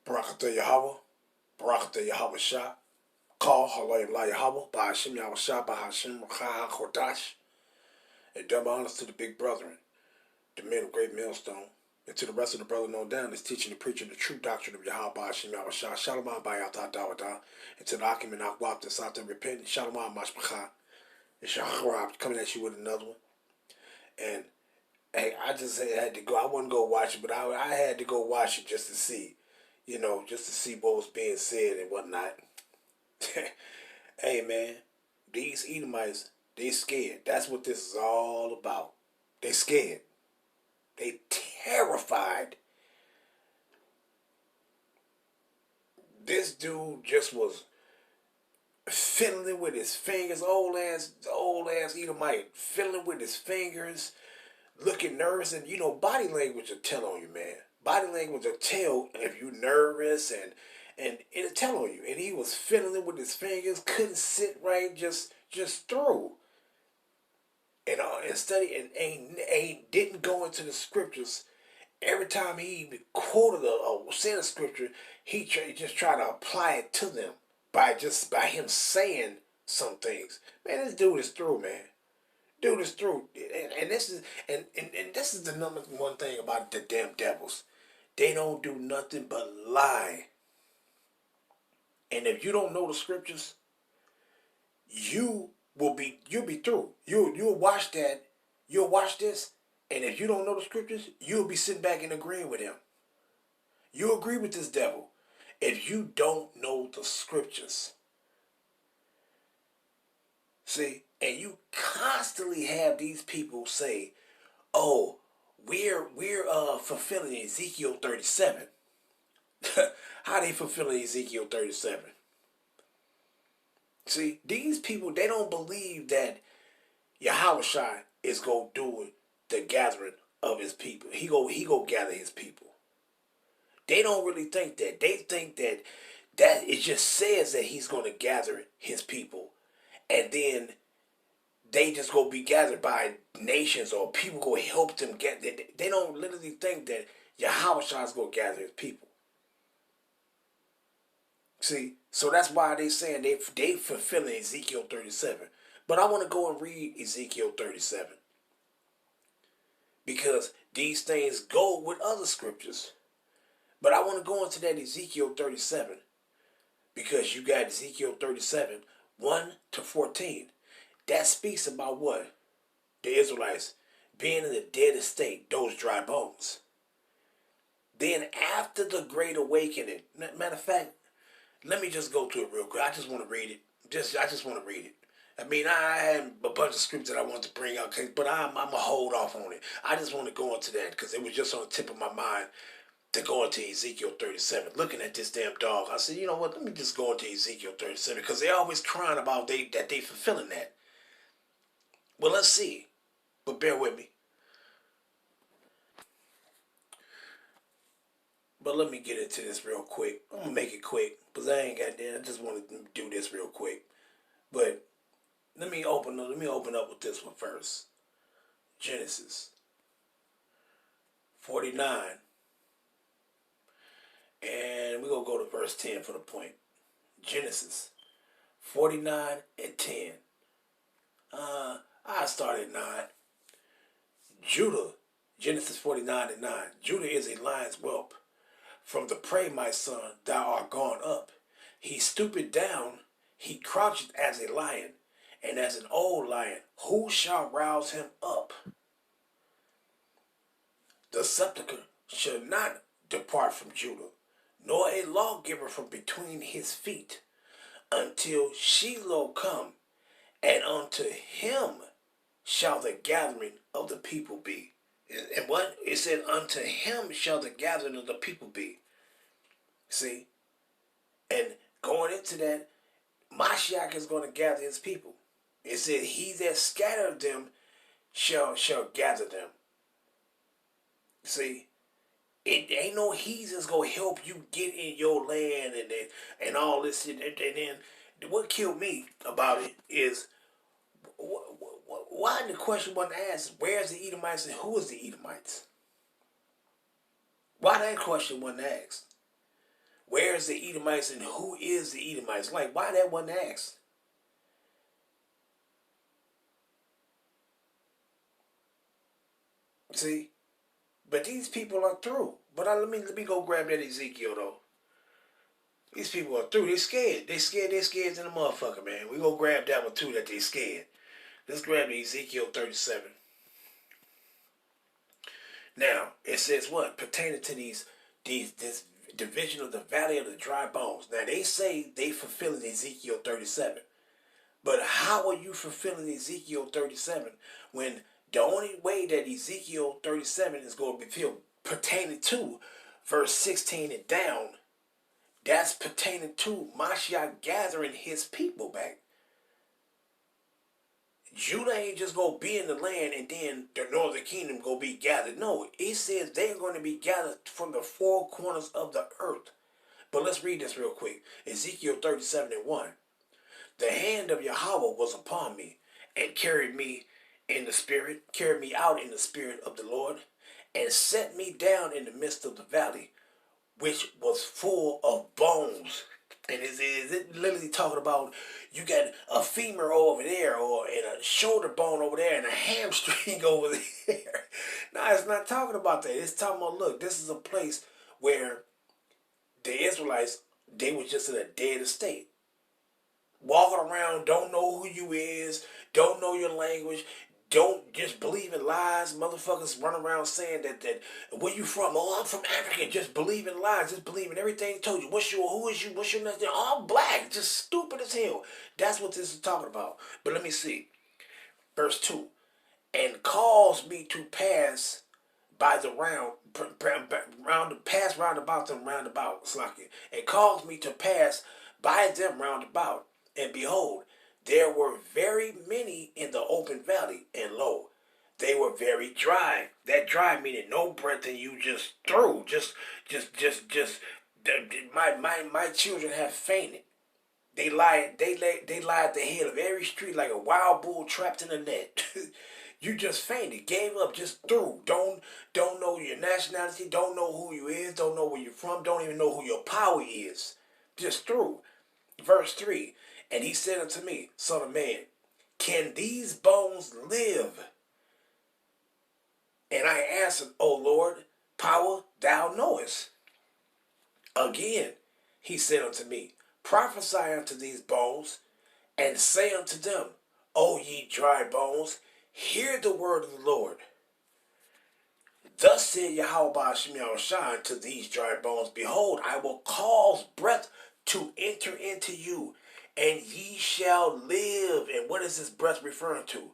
Barakatah Yahweh, Barakatah Yahweh Shah, Call Halayim La Yahweh, by Hashem Yahweh Shah, by Hashem Rachah HaKodash, and double honors to the big brethren, the men of great millstone, and to the rest of the brother known down that's teaching and preaching the true doctrine of Yahweh by Hashem Yahweh Shah, Shalom Bayatah Dawadah, and to the Akim and Akwab that's out there repenting, Shalom Mashpachah, and Shacharab coming at you with another one. And hey, I just had to go. I wouldn't go watch it, but I had to go watch it just to see, just to see what was being said and whatnot. Hey, man, these Edomites, they scared. That's what this is all about. They scared. They terrified. This dude just was fiddling with his fingers, old ass Edomite, fiddling with his fingers, looking nervous, and body language will tell on you, man. Body language will tell if you're nervous, and it'll tell on you. And he was fiddling with his fingers, couldn't sit right, just threw. And study and didn't go into the scriptures. Every time he quoted or said a scripture, he just tried to apply it to them by him saying some things. Man, this dude is through, man. Dude is through. And this is the number one thing about the damn devils. They don't do nothing but lie. And if you don't know the scriptures, you'll be through. You'll watch that. You'll watch this. And if you don't know the scriptures, you'll be sitting back and agreeing with him. You agree with this devil if you don't know the scriptures. See, and you constantly have these people say, "Oh, we're fulfilling Ezekiel 37." How they fulfilling Ezekiel 37? See, these people, they don't believe that Yahushua is going to do the gathering of his people. He go gather his people. They don't really think that. They think that it just says that he's going to gather his people. And then they just go be gathered by nations or people go help them get. They don't literally think that Yahushua is going to gather his people. See, so that's why they saying they fulfilling Ezekiel 37. But I want to go and read Ezekiel 37. Because these things go with other scriptures. But I want to go into that Ezekiel 37. Because you got Ezekiel 37, 1 to 14. That speaks about what? The Israelites being in the dead estate, those dry bones. Then after the Great Awakening, matter of fact, let me just go to it real quick. I just want to read it. I just want to read it. I mean, I had a bunch of scripts that I wanted to bring out, but I'm going to hold off on it. I just want to go into that because it was just on the tip of my mind to go into Ezekiel 37. Looking at this damn dog, I said, you know what, let me just go into Ezekiel 37 because they're always crying about that they fulfilling that. Well, let's see. But bear with me. But let me get into this real quick. I'm going to make it quick because I ain't got that. I just want to do this real quick. But let me open up with this one first. Genesis 49. And we're going to go to verse 10 for the point. Genesis 49 and 10. I started at 9. Judah, Genesis 49 and 9. Judah is a lion's whelp. From the prey, my son, thou art gone up. He stoopeth down, he croucheth as a lion, and as an old lion, who shall rouse him up? The sepulchre shall not depart from Judah, nor a lawgiver from between his feet, until Shiloh come, and unto him shall the gathering of the people be. And what? It said, unto him shall the gathering of the people be. See? And going into that, Mashiach is going to gather his people. It said, he that scattered them shall gather them. See? It ain't no heathens going to help you get in your land and all this. And then what killed me about it is, why the question wasn't asked, where's the Edomites and who is the Edomites? Why that question wasn't asked? where's the Edomites and who is the Edomites? Like, why that wasn't asked? See? But these people are through. But let me go grab that Ezekiel though. These people are through. They scared. They scared. They scared to the motherfucker, man. We go grab that one too. That they scared. Let's grab the Ezekiel 37. Now it says what pertaining to this division of the valley of the dry bones. Now they say they fulfilling Ezekiel 37, but how are you fulfilling Ezekiel 37 when the only way that Ezekiel 37 is going to be filled pertaining to verse 16 and down? That's pertaining to Mashiach gathering his people back. Judah ain't just gonna be in the land and then the northern kingdom gonna be gathered. No, it says they're going to be gathered from the four corners of the earth. But let's read this real quick. Ezekiel 37 and 1. The hand of Yahweh was upon me and carried me carried me out in the spirit of the Lord, and set me down in the midst of the valley, which was full of bones. And is it literally talking about you got a femur over there or and a shoulder bone over there and a hamstring over there? No, it's not talking about that. It's talking about, look, this is a place where the Israelites, they were just in a dead state. Walking around, don't know who you is, don't know your language, don't just believe in lies. Motherfuckers run around saying that where you from? Oh, I'm from Africa. Just believe in lies. Just believe in everything they told you. Who is you? What's your name? Oh, I'm black. Just stupid as hell. That's what this is talking about. But let me see. Verse 2. And caused me to pass by the pass round about them round about, Slacky. And caused me to pass by them round about. And behold, there were very many in the open valley, and lo, they were very dry. That dry meaning no breath in you, just through, just. My children have fainted. They lie at the head of every street like a wild bull trapped in a net. You just fainted, gave up, just through. Don't know your nationality, don't know who you is, don't know where you're from, don't even know who your power is. Just through. Verse 3. And he said unto me, Son of man, can these bones live? And I answered, O Lord, power thou knowest. Again, he said unto me, prophesy unto these bones, and say unto them, O ye dry bones, hear the word of the Lord. Thus said Yahweh Shai to these dry bones, behold, I will cause breath to enter into you, and ye shall live. And what is this breath referring to?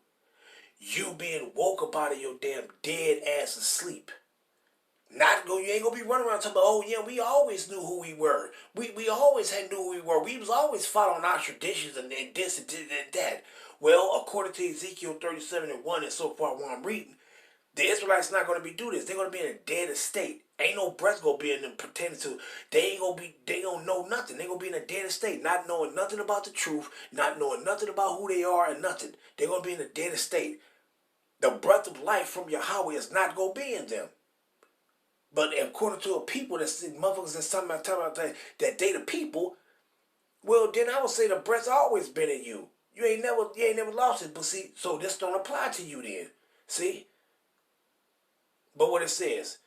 You being woke up out of your damn dead ass asleep. You ain't gonna be running around talking about, oh yeah, we always knew who we were. We always knew who we were. We was always following our traditions and this and that. Well, according to Ezekiel 37 and 1 and so far what I'm reading, the Israelites not going to be do this. They're going to be in a dead estate. Ain't no breath going to be in them pretending to. They don't know nothing. They're going to be in a dead estate, not knowing nothing about the truth, not knowing nothing about who they are and nothing. They're going to be in a dead estate. The breath of life from Yahweh is not going to be in them. But according to a people that's motherfuckers that's talking about that they the people, well then I would say the breath's always been in you. You ain't never lost it. But see, so this don't apply to you then. See? But what it says,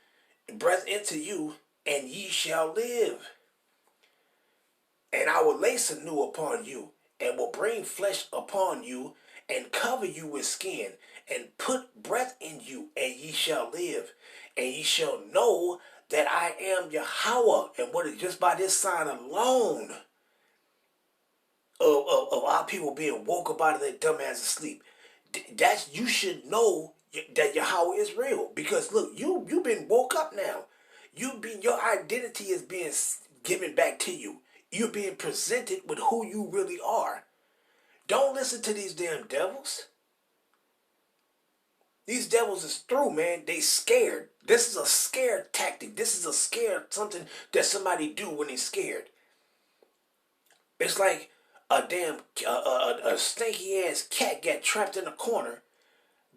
breath into you, and ye shall live. And I will lay sinew upon you, and will bring flesh upon you, and cover you with skin, and put breath in you, and ye shall live. And ye shall know that I am Yahweh. And what is just by this sign alone of our people being woke up out of their dumb ass asleep, that's you should know that Yahweh is real. Because look, you've been woke up now. Your identity is being given back to you. You're being presented with who you really are. Don't listen to these damn devils. These devils is through, man. They scared. This is a scared tactic. This is a scared something that somebody do when they're scared. It's like a damn a stinky ass cat got trapped in a corner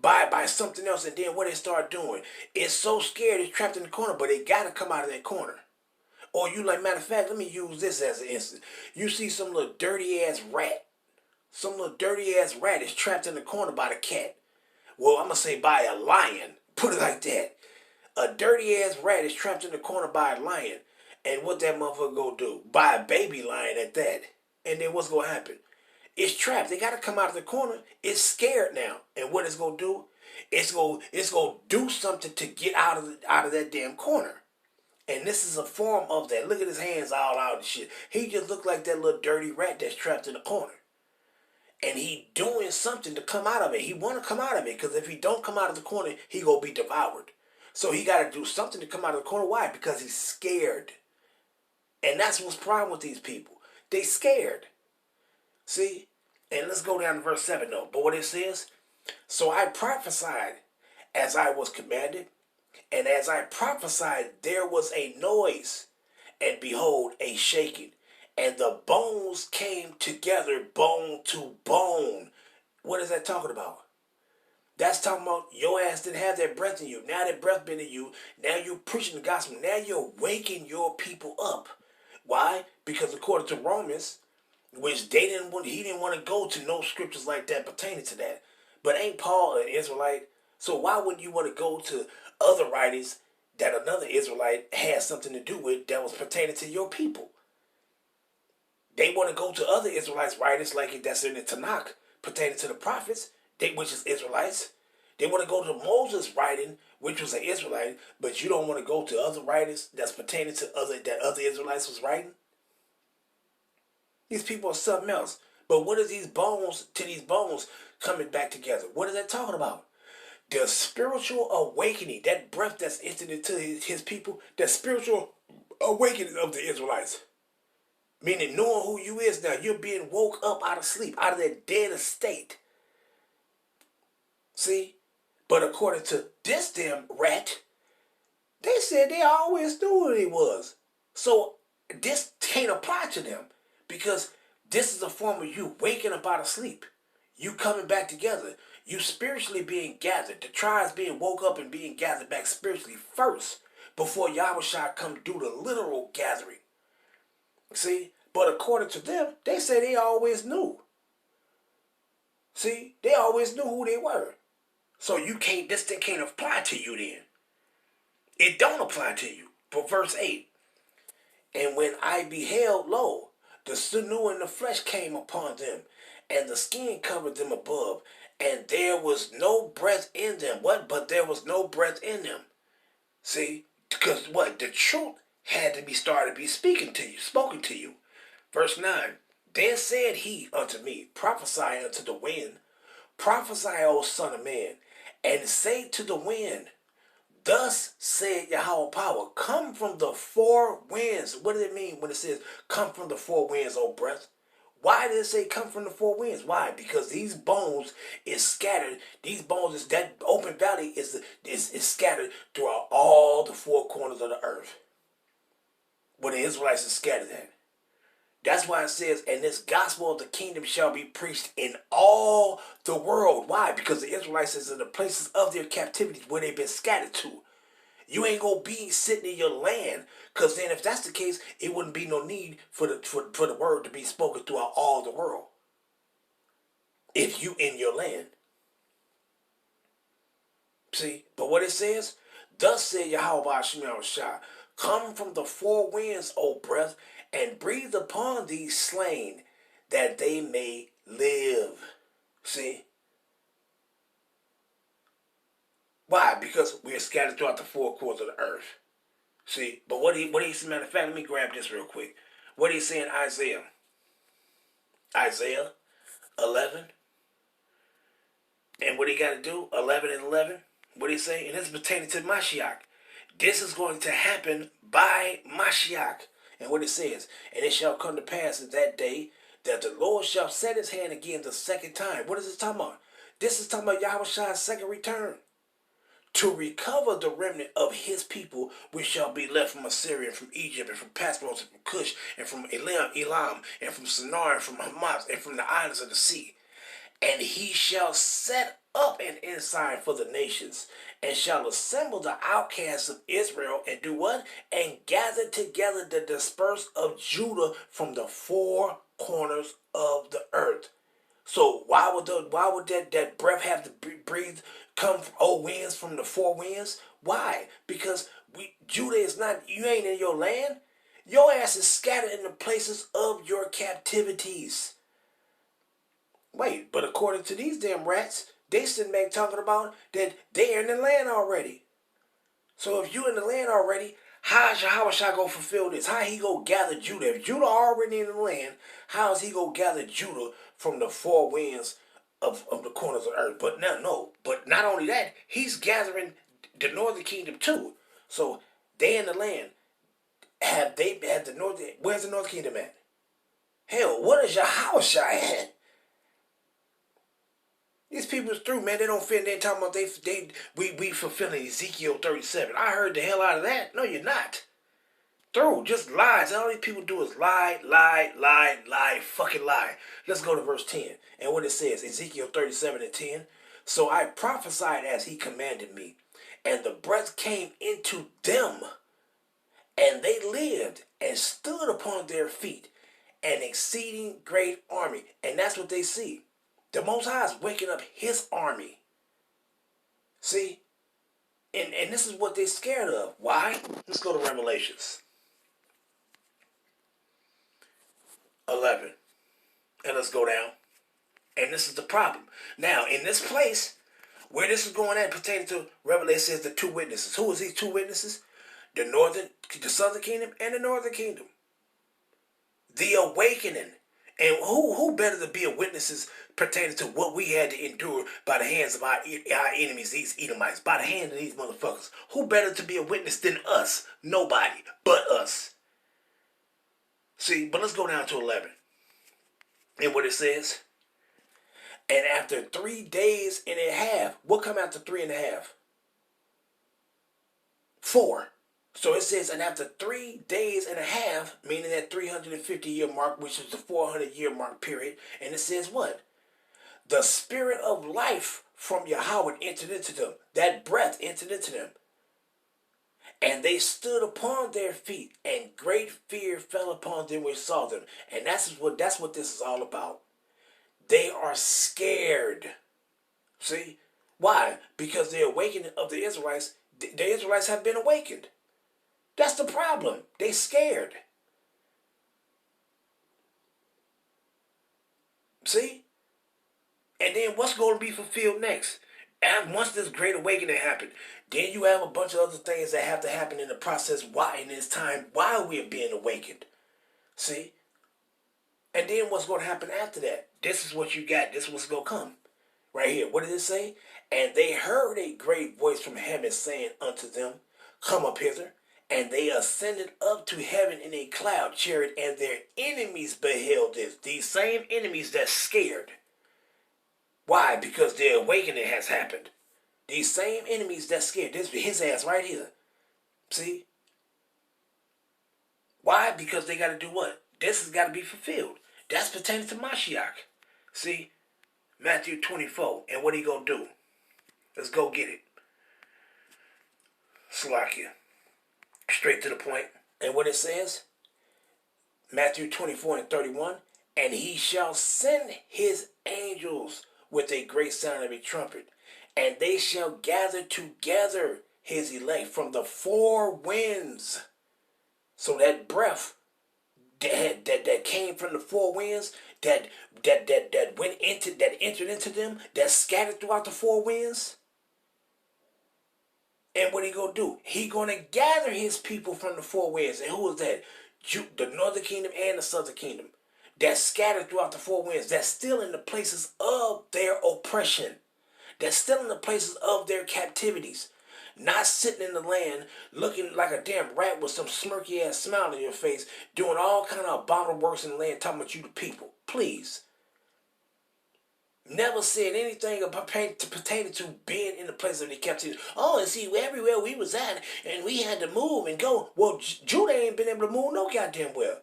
by something else, and then what they start doing, it's so scared it's trapped in the corner, but they gotta come out of that corner. Or you like, matter of fact, let me use this as an instance. You see some little dirty ass rat. Some little dirty ass rat is trapped in the corner by the cat. Well, I'm going to say by a lion. Put it like that. A dirty ass rat is trapped in the corner by a lion. And what that motherfucker go do? By a baby lion at that. And then what's going to happen? It's trapped. They got to come out of the corner. It's scared now. And what it's going to do? It's going to do something to get out of that damn corner. And this is a form of that. Look at his hands all out and shit. He just looked like that little dirty rat that's trapped in the corner. And he doing something to come out of it. He want to come out of it, because if he don't come out of the corner, he gonna be devoured. So he got to do something to come out of the corner. Why? Because he's scared. And that's what's the problem with these people. They scared. See? And let's go down to verse 7 though. But what it says, so I prophesied as I was commanded, and as I prophesied, there was a noise, and behold, a shaking, and the bones came together, bone to bone. What is that talking about? That's talking about your ass didn't have that breath in you. Now that breath been in you, now you're preaching the gospel. Now you're waking your people up. Why? Because according to Romans, which he didn't want to go to no scriptures like that pertaining to that. But ain't Paul an Israelite? So why wouldn't you want to go to other writings that another Israelite has something to do with that was pertaining to your people? They want to go to other Israelites writings like that's in the Tanakh pertaining to the prophets, which is Israelites. They want to go to Moses' writing, which was an Israelite, but you don't want to go to other writings that's pertaining to other Israelites was writing. These people are something else. But what is these bones coming back together? What is that talking about? The spiritual awakening, that breath that's entered into his people, that spiritual awakening of the Israelites. Meaning knowing who you is now. You're being woke up out of sleep, out of that dead state. See? But according to this damn rat, they said they always knew who he was. So this can't apply to them, because this is a form of you waking up out of sleep. You coming back together. You spiritually being gathered. The tribes being woke up and being gathered back spiritually first, before Yahushua come do the literal gathering. See? But according to them, they say they always knew. See? They always knew who they were. So this thing can't apply to you then. It don't apply to you. But verse 8. And when I beheld, lo, the sinew and the flesh came upon them, and the skin covered them above, and there was no breath in them. What? But there was no breath in them. See? Because what? The truth had to be spoken to you. Verse 9. Then said he unto me, prophesy unto the wind, prophesy, O son of man, and say to the wind, thus said Yahweh power, come from the four winds. What does it mean when it says come from the four winds, O breath? Why did it say come from the four winds? Why? Because these bones is scattered. These bones is that open valley is scattered throughout all the four corners of the earth, where the Israelites is scattered at. That's why it says, and this gospel of the kingdom shall be preached in all the world. Why? Because the Israelites is in the places of their captivity where they've been scattered to. You ain't going to be sitting in your land, because then if that's the case, it wouldn't be no need for the word to be spoken throughout all the world, if you in your land. See? But what it says, thus said Yahweh Shah, come from the four winds, O breath, and breathe upon these slain, that they may live. See? Why? Because we are scattered throughout the four corners of the earth. See? But what he matter of fact, let me grab this real quick. What he's saying, Isaiah 11. And what he got to do, 11 and 11. What he say? And it's pertaining to Mashiach. This is going to happen by Mashiach. And what it says, and it shall come to pass in that day that the Lord shall set his hand again the second time. What is it talking about? This is talking about Yahweh's second return, to recover the remnant of his people, which shall be left from Assyria, and from Egypt, and from Pathros, and from Cush, and from Elam, and from Shinar, and from Hamath, and from the islands of the sea. And he shall set up an ensign for the nations, and shall assemble the outcasts of Israel, and do what? And gather together the dispersed of Judah from the four corners of the earth. So why would that breath have to breathe come from winds from the four winds? Why? Because Judah is not, you ain't in your land. Your ass is scattered in the places of your captivities. Wait, but according to these damn rats, they sitting back talking about that they're in the land already. So if you in the land already, how is I go fulfill this? How he go gather Judah? If Judah already in the land, how is he go gather Judah from the four winds of the corners of the earth? But now, no. But not only that, he's gathering the northern kingdom too. So they in the land. Have they had the northern? Where's the northern kingdom at? Hell, what is Yahushua at? These people is through, man. They don't fit. They talking about we fulfilling Ezekiel 37. I heard the hell out of that. No, you're not. Through, just lies. All these people do is lie, fucking lie. Let's go to verse 10. And what it says, Ezekiel 37 and 10. So I prophesied as he commanded me, and the breath came into them, and they lived and stood upon their feet, an exceeding great army. And that's what they see. The Most High is waking up his army. See? And this is what they're scared of. Why? Let's go to Revelations 11. And let's go down. And this is the problem. Now, in this place, where this is going at pertaining to Revelation, says the two witnesses. Who is these two witnesses? The southern kingdom and the northern kingdom. The awakening. And who better to be a witnesses pertaining to what we had to endure by the hands of our enemies, these Edomites, by the hand of these motherfuckers? Who better to be a witness than us? Nobody but us. See, but let's go down to 11. And what it says, and after 3 days and a half, what come after 3.5? 4. So it says, and after 3 days and a half, meaning that 350-year mark, which is the 400-year mark period, and it says what? The spirit of life from Yahweh entered into them. That breath entered into them. And they stood upon their feet, and great fear fell upon them which saw them. And that's what this is all about. They are scared. See? Why? Because the awakening of the Israelites have been awakened. That's the problem. They scared. See? And then what's going to be fulfilled next? And once this great awakening happened, then you have a bunch of other things that have to happen in the process in this time while we're being awakened. See? And then what's going to happen after that? This is what you got. This is what's going to come. Right here. What did it say? And they heard a great voice from heaven saying unto them, come up hither. And they ascended up to heaven in a cloud chariot, and their enemies beheld this. These same enemies that's scared. Why? Because the awakening has happened. These same enemies that's scared. This is his ass right here. See? Why? Because they got to do what? This has got to be fulfilled. That's pertaining to Mashiach. See? Matthew 24. And what he going to do? Let's go get it. Slakia. Straight to the point. And what it says? Matthew 24 and 31. And he shall send his angels with a great sound of a trumpet. And they shall gather together his elect from the four winds. So that breath that came from the four winds, that entered into them, that scattered throughout the four winds. And what he gonna do? He gonna gather his people from the four winds. And who is that? The northern kingdom and the southern kingdom. That's scattered throughout the four winds. That's still in the places of their oppression. That's still in the places of their captivities. Not sitting in the land looking like a damn rat with some smirky ass smile on your face, doing all kind of abominable works in the land, talking about you the people. Please. Never said anything pertaining to being in the place of the captivity. Oh, and see, everywhere we was at, and we had to move and go. Well, Judah ain't been able to move no goddamn well.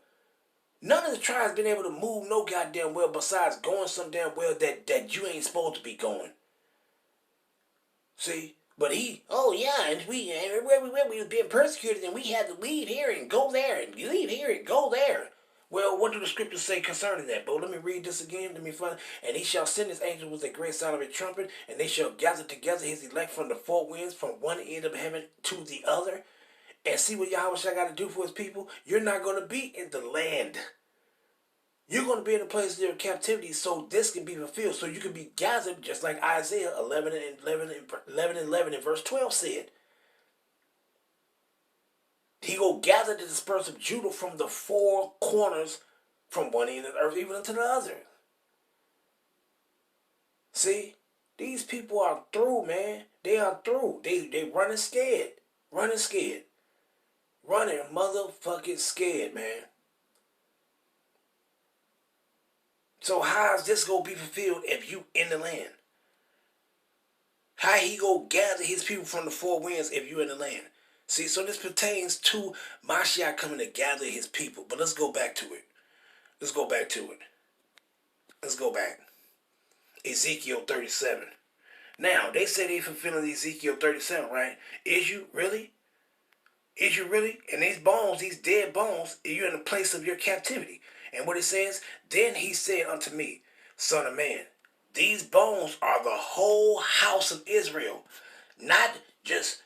None of the tribes been able to move no goddamn well besides going some damn well that you ain't supposed to be going. See? But oh yeah, and we everywhere we went, we was being persecuted, and we had to leave here and go there, and leave here and go there. Well, what do the scriptures say concerning that? But let me read this again. Let me find. And he shall send his angels with a great sound of a trumpet, and they shall gather together his elect from the four winds, from one end of heaven to the other. And see what Yahweh shall got to do for his people. You're not going to be in the land. You're going to be in a place of your captivity, so this can be fulfilled. So you can be gathered, just like Isaiah 11 and 11 and verse 12 said. He will gather the dispersed of Judah from the four corners, from one end of the earth even unto the other. See, these people are through, man. They are through. They running scared. Running scared. Running motherfucking scared, man. So how is this going to be fulfilled if you in the land? How he going to gather his people from the four winds if you in the land? See, so this pertains to Mashiach coming to gather his people. But let's go back to it. Let's go back to it. Let's go back. Ezekiel 37. Now, they say they fulfilling Ezekiel 37, right? Is you really? Is you really? And these bones, these dead bones, you're in the place of your captivity. And what it says, then he said unto me, Son of man, these bones are the whole house of Israel. Not just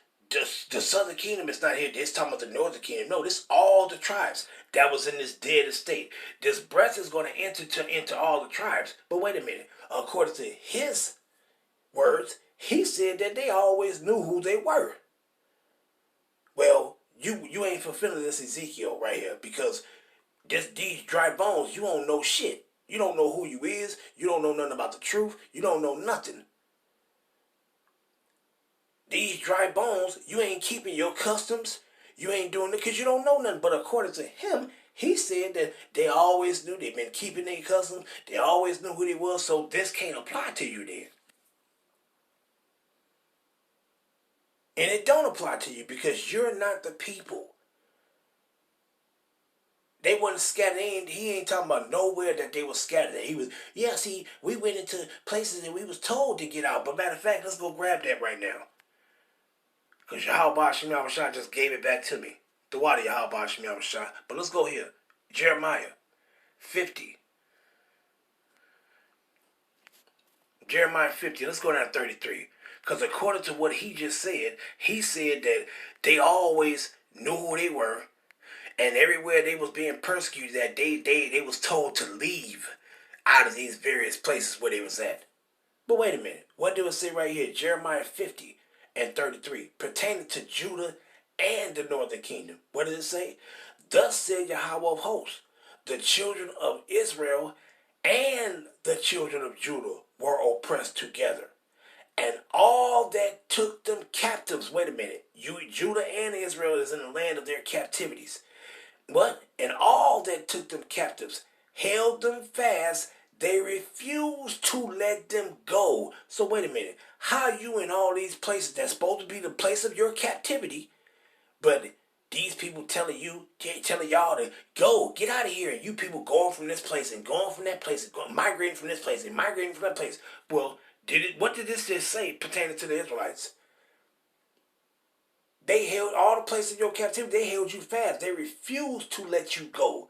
the southern kingdom is not here. This talking about the northern kingdom. No, this all the tribes that was in this dead estate. This breath is going to enter into all the tribes. But wait a minute. According to his words, he said that they always knew who they were. Well, you ain't fulfilling this Ezekiel right here, because these dry bones, you don't know shit. You don't know who you is. You don't know nothing about the truth. You don't know nothing. These dry bones, you ain't keeping your customs. You ain't doing it because you don't know nothing. But according to him, he said that they always knew. They've been keeping their customs. They always knew who they was. So this can't apply to you then. And it don't apply to you because you're not the people. They wasn't scattered. He ain't talking about nowhere that they were scattered. He was, yeah, see, we went into places and we was told to get out. But matter of fact, let's go grab that right now. Because Yahweh Shem Yahushua just gave it back to me. The water Yahweh Shem Yahushua. But let's go here. Jeremiah 50. Jeremiah 50. Let's go down to 33. Because according to what he just said, he said that they always knew who they were. And everywhere they was being persecuted, that they was told to leave out of these various places where they was at. But wait a minute. What do it say right here? Jeremiah 50 and 33. Pertaining to Judah and the northern kingdom. What does it say? Thus said Yahweh of hosts, the children of Israel and the children of Judah were oppressed together. And all that took them captives. Wait a minute. Judah and Israel is in the land of their captivities. What? And all that took them captives held them fast. They refused to let them go. So wait a minute. How you in all these places that's supposed to be the place of your captivity, but these people telling y'all to go, get out of here, and you people going from this place and going from that place and migrating from this place and migrating from that place. Well, what did this just say pertaining to the Israelites? They held all the places of your captivity. They held you fast. They refused to let you go.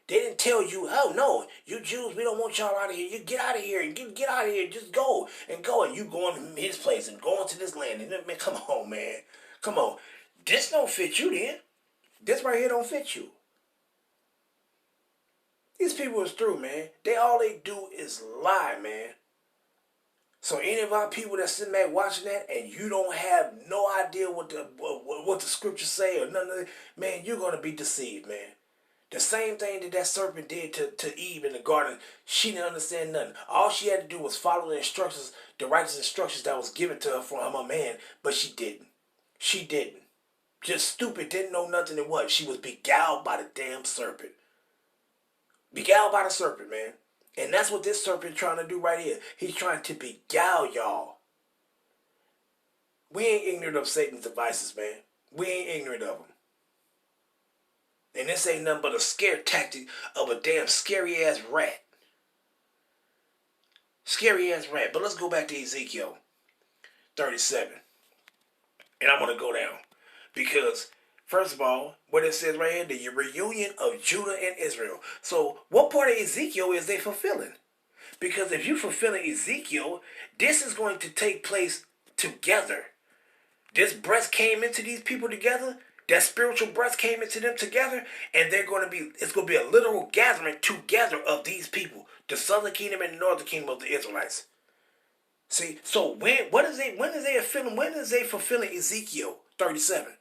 They didn't tell you, oh no, you Jews, we don't want y'all out of here. You get out of here and get out of here. Just go and go. And you going to his place and going to this land. And man, come on, man. Come on. This don't fit you then. This right here don't fit you. These people is through, man. All they do is lie, man. So any of our people that's sitting back watching that and you don't have no idea what the scriptures say or none of that, man, you're going to be deceived, man. The same thing that serpent did to Eve in the garden, she didn't understand nothing. All she had to do was follow the instructions, the righteous instructions that was given to her from her man, but she didn't. She didn't. Just stupid, didn't know nothing and what? She was beguiled by the damn serpent. Beguiled by the serpent, man. And that's what this serpent trying to do right here. He's trying to beguile y'all. We ain't ignorant of Satan's devices, man. We ain't ignorant of them. And this ain't nothing but a scare tactic of a damn scary ass rat. Scary ass rat. But let's go back to Ezekiel 37. And I'm going to go down. Because, first of all, what it says right here, the reunion of Judah and Israel. So, what part of Ezekiel is they fulfilling? Because if you're fulfilling Ezekiel, this is going to take place together. This breath came into these people together. That spiritual breath came into them together. And it's going to be a literal gathering together of these people. The southern kingdom and the northern kingdom of the Israelites. See, so when is they fulfilling Ezekiel 37?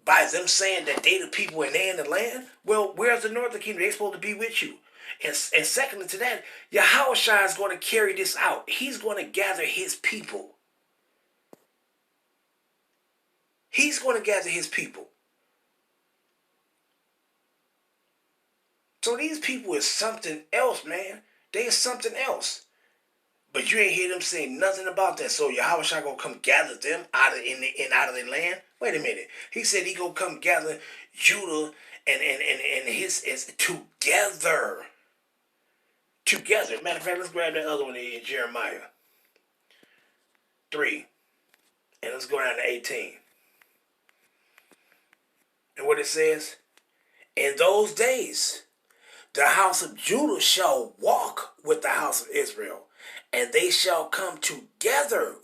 By them saying that they the people and they in the land? Well, where's the northern kingdom? They're supposed to be with you. And secondly to that, Yahushua is going to carry this out. He's going to gather his people. He's going to gather his people. So these people is something else, man. They is something else. But you ain't hear them saying nothing about that. So Yahushua gonna come gather them out of their land? Wait a minute. He said he gonna come gather Judah and his together. Together. Matter of fact, let's grab that other one in Jeremiah 3. And let's go down to 18. And what it says? In those days, the house of Judah shall walk with the house of Israel, and they shall come together.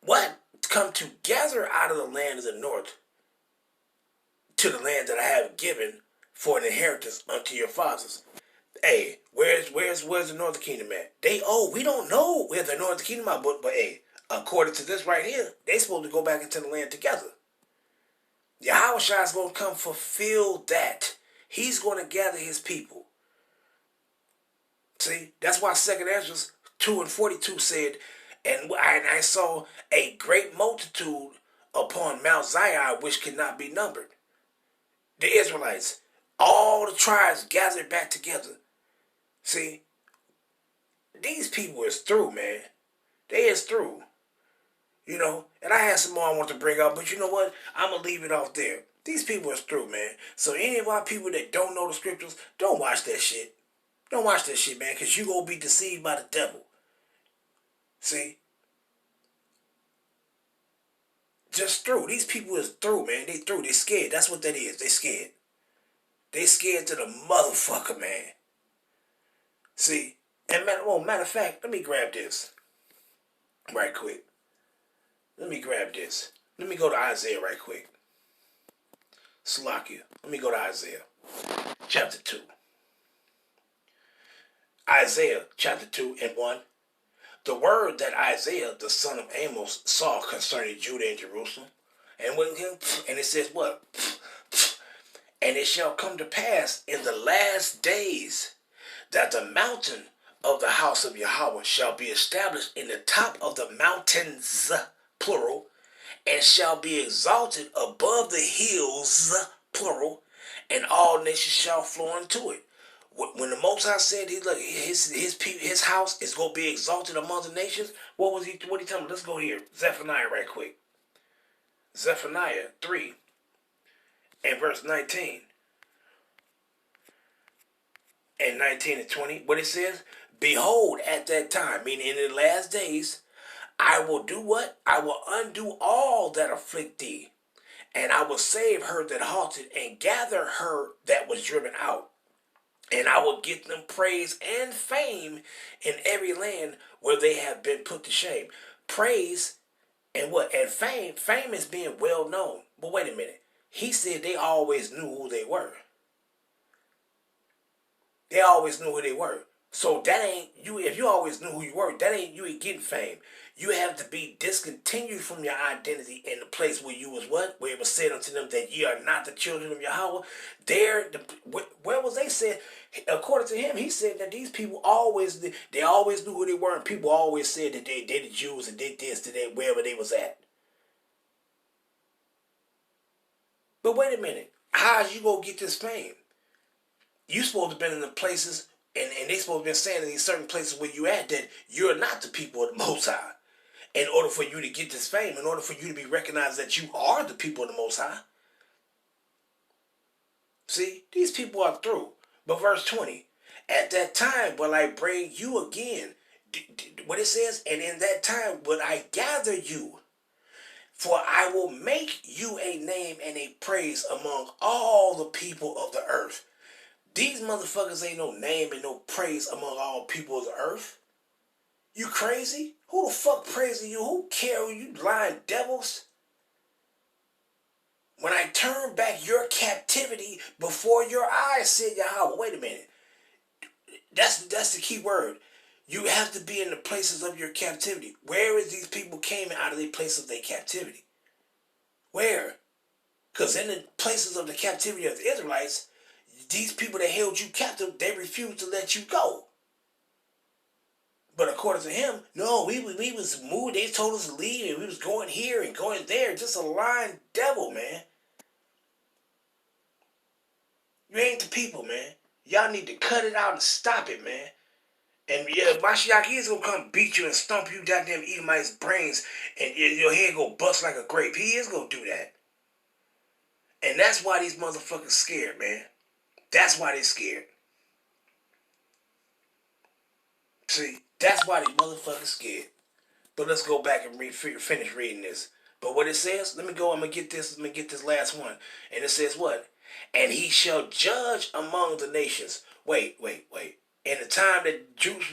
What? Come together out of the land of the north to the land that I have given for an inheritance unto your fathers. Hey, where's the northern kingdom at? We don't know where the northern kingdom are, but hey, according to this right here, they supposed to go back into the land together. Yahushua is going to come fulfill that. He's going to gather his people. See, that's why 2nd Ezra 2:42 said, and I saw a great multitude upon Mount Zion which could not be numbered. The Israelites, all the tribes gathered back together. See, these people is through, man. They is through. You know, and I had some more I want to bring up, but you know what? I'm going to leave it off there. These people is through, man. So any of our people that don't know the scriptures, don't watch that shit. Don't watch that shit, man, because you going to be deceived by the devil. See? Just through. These people is through, man. They through. They scared. That's what that is. They scared. They scared to the motherfucker, man. See? And matter of fact, let me grab this right quick. Let me grab this. Let me go to Isaiah right quick. Slakia. Let me go to Isaiah chapter 2. Isaiah chapter 2 and 1. The word that Isaiah the son of Amos saw concerning Judah and Jerusalem. And it says what? And it shall come to pass in the last days that the mountain of the house of Yahweh shall be established in the top of the mountains, plural, and shall be exalted above the hills, plural, and all nations shall flow into it. When the Most High said his house is going to be exalted among the nations, what he telling me? Let's go here. Zephaniah right quick. Zephaniah 3 and verse 19. And 19 and 20. What it says? Behold, at that time, meaning in the last days, I will do what? I will undo all that afflict thee, and I will save her that halted, and gather her that was driven out. And I will give them praise and fame in every land where they have been put to shame. Praise and what? And fame. Fame is being well known. But wait a minute. He said they always knew who they were. They always knew who they were. So that ain't you. If you always knew who you were, that ain't you ain't getting fame. You have to be discontinued from your identity in the place where you was what? Where it was said unto them that ye are not the children of Yahweh. Where was they said? According to him, he said that these people always knew who they were, and people always said that they the Jews and did this to that wherever they was at. But wait a minute, how's you gonna get this fame? You supposed to have been in the places, and they supposed to have been saying in these certain places where you at that you're not the people of the Most High. In order for you to get this fame, in order for you to be recognized that you are the people of the Most High. See, these people are through. But verse 20, at that time will I bring you again. What it says, and in that time will I gather you. For I will make you a name and a praise among all the people of the earth. These motherfuckers ain't no name and no praise among all people of the earth. You crazy? Who the fuck praising you? Who care? You lying devils? When I turn back your captivity before your eyes, said Yahweh. Wait a minute. That's the key word. You have to be in the places of your captivity. Where is these people came out of the place of their captivity? Where? Because in the places of the captivity of the Israelites, these people that held you captive, they refused to let you go. But according to him, no, we was moved. They told us to leave, and we was going here and going there. Just a lying devil, man. You ain't the people, man. Y'all need to cut it out and stop it, man. And yeah, Mashiach is gonna come beat you and stomp you goddamn Edomites' brains, and your head go bust like a grape. He is gonna do that. And that's why these motherfuckers scared, man. That's why they scared. See, that's why these motherfuckers scared. But let's go back and finish reading this. But what it says, I'm gonna get this last one. And it says what? And he shall judge among the nations. Wait. In the time that Jews,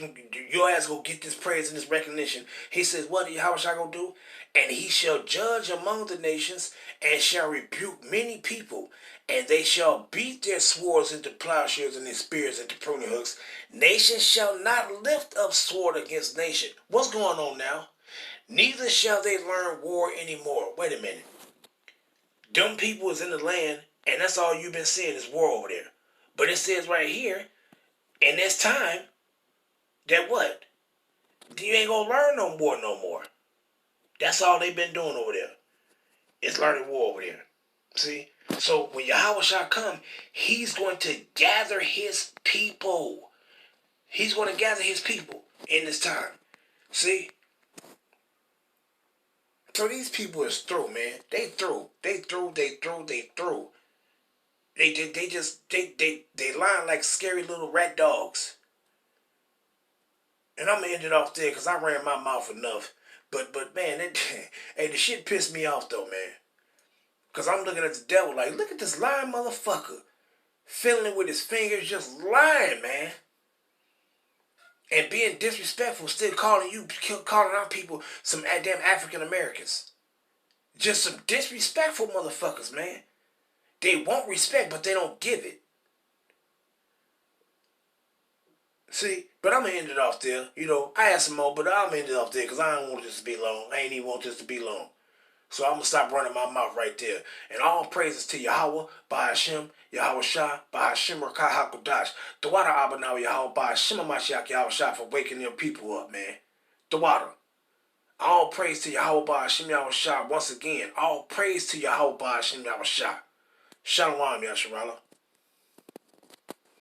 your ass go get this praise and this recognition, he says, what how shall I go do? And he shall judge among the nations, and shall rebuke many people, and they shall beat their swords into plowshares and their spears into pruning hooks. Nation shall not lift up sword against nation. What's going on now? Neither shall they learn war anymore. Wait a minute. Them people is in the land, and that's all you've been seeing is war over there. But it says right here, in this time, that what? You ain't gonna learn no war no more. That's all they've been doing over there. Is learning war over there. See? So when Yahweh shall come, he's going to gather his people. He's going to gather his people in this time. See? So these people is through, man. They through. They line like scary little rat dogs. And I'm gonna end it off there because I ran my mouth enough. But man, hey, the shit pissed me off though, man. Because I'm looking at the devil like, look at this lying motherfucker. Fiddling with his fingers, just lying, man. And being disrespectful, still calling out people some damn African Americans. Just some disrespectful motherfuckers, man. They want respect, but they don't give it. See, but I'm going to end it off there. You know, I had some more, but I'm going to end it off there because I don't want this to be long. I ain't even want this to be long. So I'm going to stop running my mouth right there. And all praises to Yahweh, Ba'ashem, Yahweh Shah, Ba'ashem, Rakah HaKodash. Dawada Abanaw Yahweh, Ba'ashem, Mashiach, Yahweh Shah for waking their people up, man. Dawada. All praise to Yahweh, Ba'ashem, Yahweh Shah once again. All praise to Yahweh, Ba'ashem, Yahweh Shah. Shalom, Yasharala.